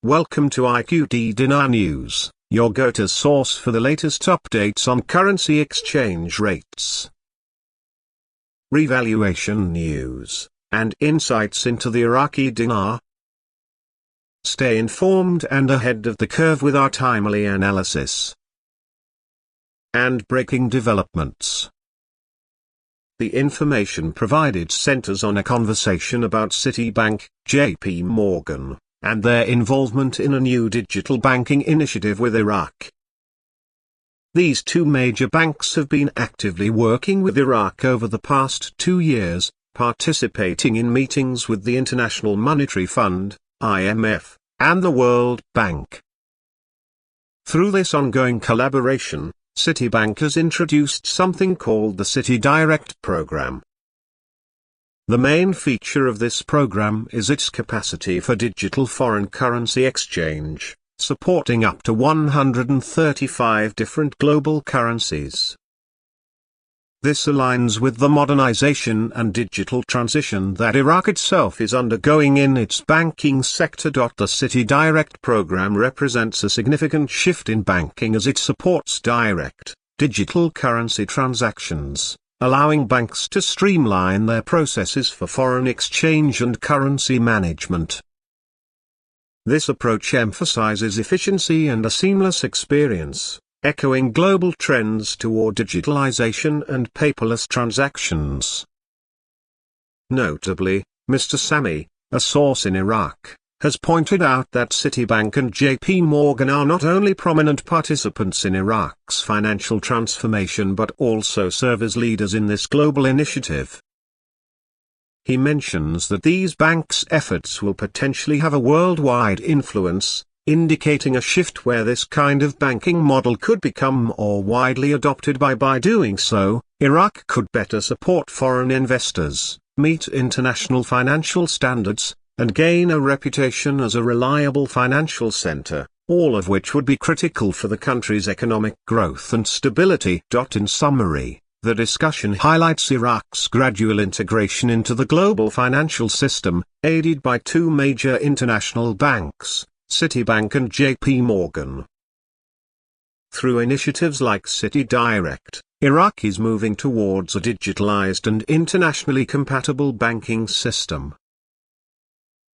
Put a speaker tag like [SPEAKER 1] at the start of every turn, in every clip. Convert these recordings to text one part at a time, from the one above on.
[SPEAKER 1] Welcome to IQD Dinar News, your go-to source for the latest updates on currency exchange rates, revaluation news, and insights into the Iraqi dinar. Stay informed and ahead of the curve with our timely analysis and breaking developments. The information provided centers on a conversation about Citibank, JP Morgan, and their involvement in a new digital banking initiative with Iraq. These two major banks have been actively working with Iraq over the past 2 years, participating in meetings with the International Monetary Fund, IMF, and the World Bank. Through this ongoing collaboration, Citibank has introduced something called the Citi Direct program. The main feature of this program is its capacity for digital foreign currency exchange, supporting up to 135 different global currencies. This aligns with the modernization and digital transition that Iraq itself is undergoing in its banking sector. The Citi Direct program represents a significant shift in banking as it supports direct, digital currency transactions, allowing banks to streamline their processes for foreign exchange and currency management. This approach emphasizes efficiency and a seamless experience, echoing global trends toward digitalization and paperless transactions. Notably, Mr. Sami, a source in Iraq, has pointed out that Citibank and JP Morgan are not only prominent participants in Iraq's financial transformation but also serve as leaders in this global initiative. He mentions that these banks' efforts will potentially have a worldwide influence, indicating a shift where this kind of banking model could become more widely adopted. By doing so, Iraq could better support foreign investors, meet international financial standards, and gain a reputation as a reliable financial center, all of which would be critical for the country's economic growth and stability. In summary, the discussion highlights Iraq's gradual integration into the global financial system, aided by two major international banks, Citibank and JP Morgan. Through initiatives like Citi Direct, Iraq is moving towards a digitalized and internationally compatible banking system.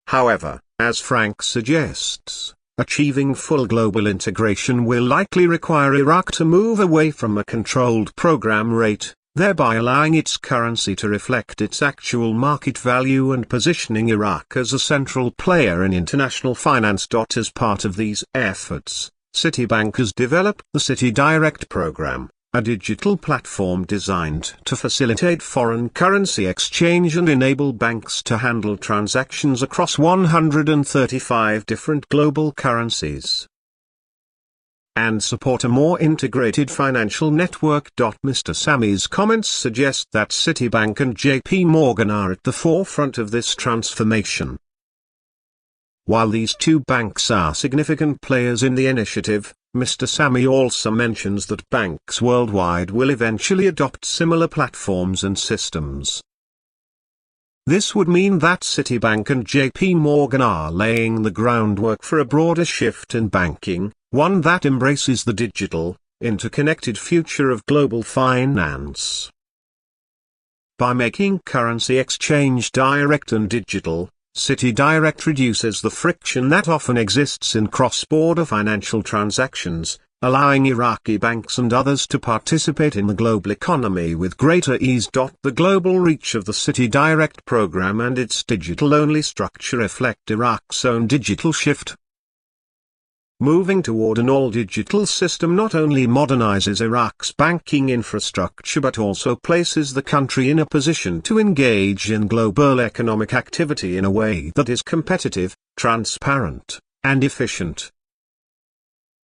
[SPEAKER 1] However, as Frank suggests, achieving full global integration will likely require Iraq to move away from a controlled program rate, thereby allowing its currency to reflect its actual market value and positioning Iraq as a central player in international finance. As part of these efforts, Citibank has developed the Citi Direct program, a digital platform designed to facilitate foreign currency exchange and enable banks to handle transactions across 135 different global currencies and support a more integrated financial network. Mr. Sami's comments suggest that Citibank and JP Morgan are at the forefront of this transformation. While these two banks are significant players in the initiative, Mr. Sami also mentions that banks worldwide will eventually adopt similar platforms and systems. This would mean that Citibank and JP Morgan are laying the groundwork for a broader shift in banking, one that embraces the digital, interconnected future of global finance. By making currency exchange direct and digital, Citi Direct reduces the friction that often exists in cross-border financial transactions, allowing Iraqi banks and others to participate in the global economy with greater ease. The global reach of the Citi Direct program and its digital-only structure reflect Iraq's own digital shift. Moving toward an all-digital system not only modernizes Iraq's banking infrastructure but also places the country in a position to engage in global economic activity in a way that is competitive, transparent, and efficient.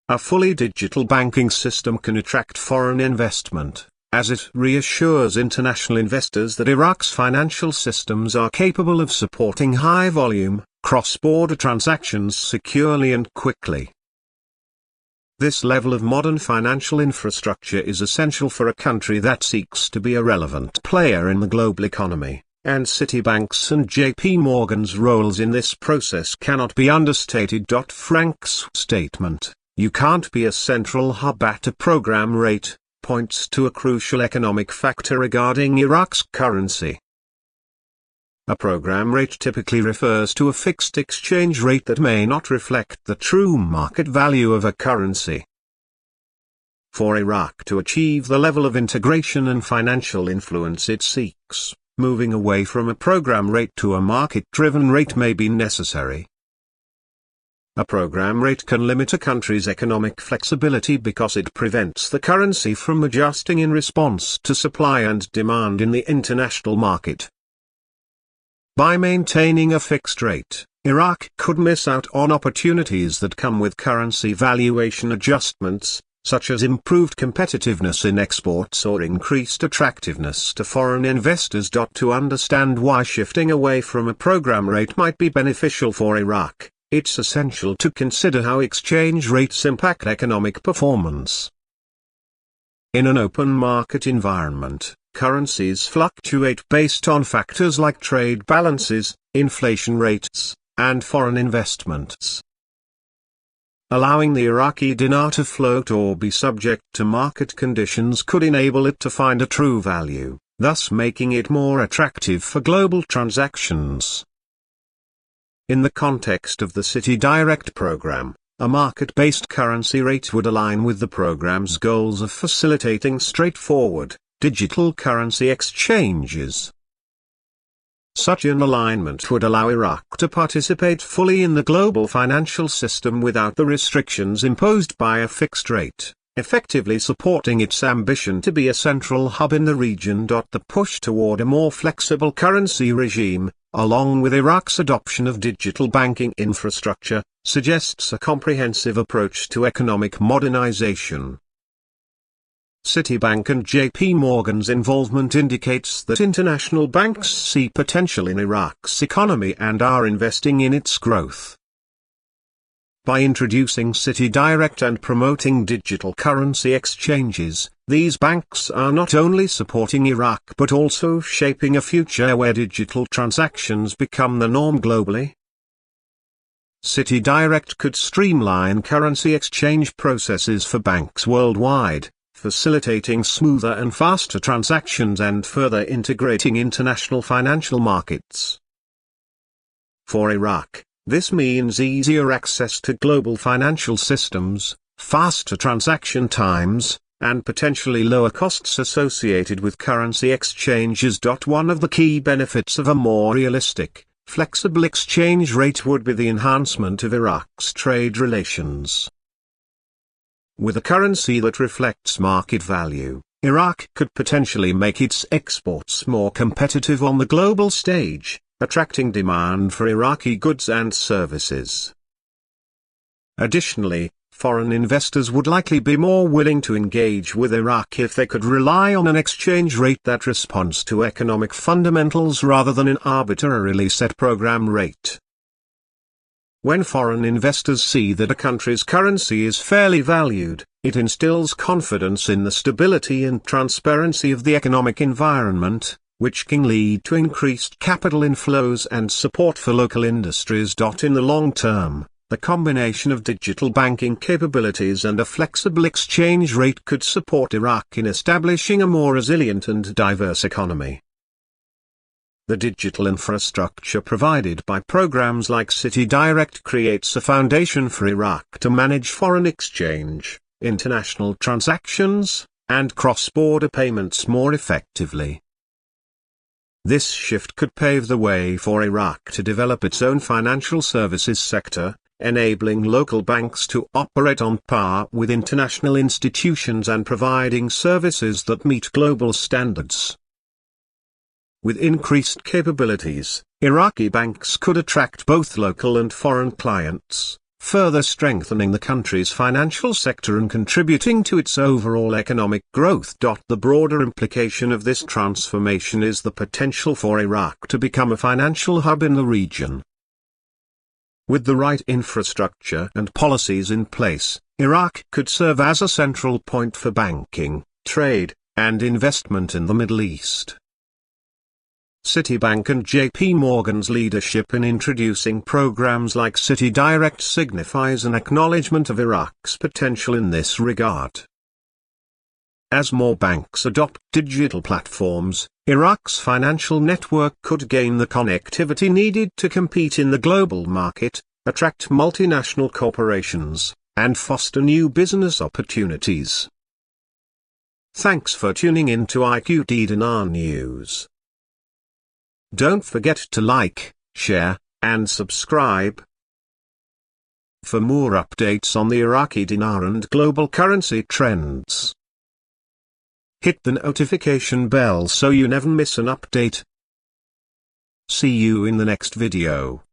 [SPEAKER 1] A fully digital banking system can attract foreign investment, as it reassures international investors that Iraq's financial systems are capable of supporting high-volume, cross-border transactions securely and quickly. This level of modern financial infrastructure is essential for a country that seeks to be a relevant player in the global economy, and Citibank's and JP Morgan's roles in this process cannot be understated. Frank's statement, "You can't be a central hub at a program rate," points to a crucial economic factor regarding Iraq's currency. A program rate typically refers to a fixed exchange rate that may not reflect the true market value of a currency. For Iraq to achieve the level of integration and financial influence it seeks, moving away from a program rate to a market-driven rate may be necessary. A program rate can limit a country's economic flexibility because it prevents the currency from adjusting in response to supply and demand in the international market. By maintaining a fixed rate, Iraq could miss out on opportunities that come with currency valuation adjustments, such as improved competitiveness in exports or increased attractiveness to foreign investors. To understand why shifting away from a program rate might be beneficial for Iraq, it's essential to consider how exchange rates impact economic performance. In an open market environment, currencies fluctuate based on factors like trade balances, inflation rates, and foreign investments. Allowing the Iraqi dinar to float or be subject to market conditions could enable it to find a true value, thus making it more attractive for global transactions. In the context of the Citi Direct program, a market-based currency rate would align with the program's goals of facilitating straightforward, digital currency exchanges. Such an alignment would allow Iraq to participate fully in the global financial system without the restrictions imposed by a fixed rate, effectively supporting its ambition to be a central hub in the region. The push toward a more flexible currency regime, along with Iraq's adoption of digital banking infrastructure, suggests a comprehensive approach to economic modernization. Citibank and JP Morgan's involvement indicates that international banks see potential in Iraq's economy and are investing in its growth. By introducing Citi Direct and promoting digital currency exchanges, these banks are not only supporting Iraq but also shaping a future where digital transactions become the norm globally. Citi Direct could streamline currency exchange processes for banks worldwide, facilitating smoother and faster transactions and further integrating international financial markets. For Iraq, this means easier access to global financial systems, faster transaction times, and potentially lower costs associated with currency exchanges. One of the key benefits of a more realistic, flexible exchange rate would be the enhancement of Iraq's trade relations. With a currency that reflects market value, Iraq could potentially make its exports more competitive on the global stage, attracting demand for Iraqi goods and services. Additionally, foreign investors would likely be more willing to engage with Iraq if they could rely on an exchange rate that responds to economic fundamentals rather than an arbitrarily set program rate. When foreign investors see that a country's currency is fairly valued, it instills confidence in the stability and transparency of the economic environment, which can lead to increased capital inflows and support for local industries. In the long term, the combination of digital banking capabilities and a flexible exchange rate could support Iraq in establishing a more resilient and diverse economy. The digital infrastructure provided by programs like Citi Direct creates a foundation for Iraq to manage foreign exchange, international transactions, and cross-border payments more effectively. This shift could pave the way for Iraq to develop its own financial services sector, enabling local banks to operate on par with international institutions and providing services that meet global standards. With increased capabilities, Iraqi banks could attract both local and foreign clients, further strengthening the country's financial sector and contributing to its overall economic growth. The broader implication of this transformation is the potential for Iraq to become a financial hub in the region. With the right infrastructure and policies in place, Iraq could serve as a central point for banking, trade, and investment in the Middle East. Citibank and JP Morgan's leadership in introducing programs like Citi Direct signifies an acknowledgement of Iraq's potential in this regard. As more banks adopt digital platforms, Iraq's financial network could gain the connectivity needed to compete in the global market, attract multinational corporations, and foster new business opportunities. Thanks for tuning in to IQD Dinar News. Don't forget to like, share, and subscribe. For more updates on the Iraqi dinar and global currency trends, hit the notification bell so you never miss an update. See you in the next video.